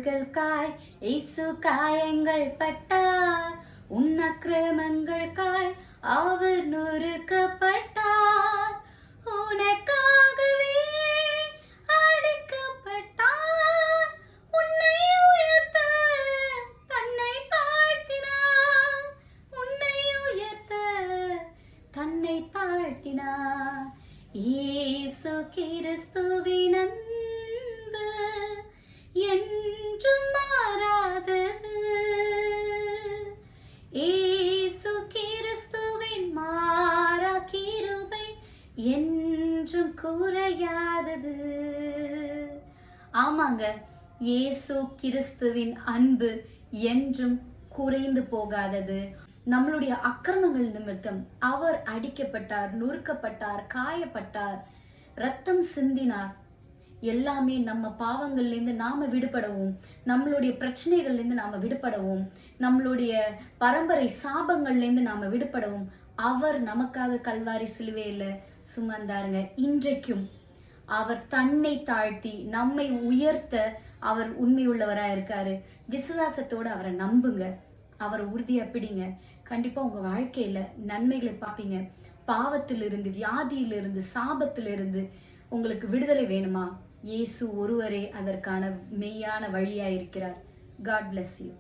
பாடுகளுக்காய் இயேசு காயங்கள் பட்டார். உன் அக்கிரமங்களுக்காய் அவர் நொறுக்கப்பட்டார். உனக்காகவே அடிக்கப்பட்டார். உன்னை உயர்த்த தன்னை தாழ்த்தினார். உன்னை உயர்த்த தன்னை தாழ்த்தினார். இயேசு கிறிஸ்துவின் அன்பு என்றும் மாறாதது. இயேசு கிறிஸ்துவின் மாறா கிருபை என்றும் குறையாதது. ஆமாங்க, இயேசு கிறிஸ்துவின் அன்பு என்றும் குறைந்து போகாதது. நம்மளுடைய அக்கிரமங்கள் நிமித்தம் அவர் அடிக்கப்பட்டார், நொறுக்கப்பட்டார், காயப்பட்டார், ரத்தம் சிந்தினார். எல்லாமே நம்ம பாவங்கள்ல இருந்து நாம விடுபடவும், நம்மளுடைய பிரச்சனைகள்ல இருந்து நாம விடுபடவும், நம்மளுடைய பரம்பரை சாபங்கள்ல இருந்து நாம விடுபடவும் அவர் நமக்காக கல்வாரி சிலுவையில சுமந்தாருங்க. இன்றைக்கும் அவர் தன்னை தாழ்த்தி நம்மை உயர்த்த அவர் உண்மை உள்ளவரா இருக்காரு. விசுவாசத்தோட அவரை நம்புங்க, அவரை உறுதியா பிடிங்க. கண்டிப்பா உங்க வாழ்க்கையில நன்மைகளை பார்ப்பீங்க. பாவத்திலிருந்து, வியாதியிலிருந்து, சாபத்திலிருந்து உங்களுக்கு விடுதலை வேணுமா? இயேசு ஒருவரே அதற்கான மெய்யான வழியா இருக்கிறார். God bless you.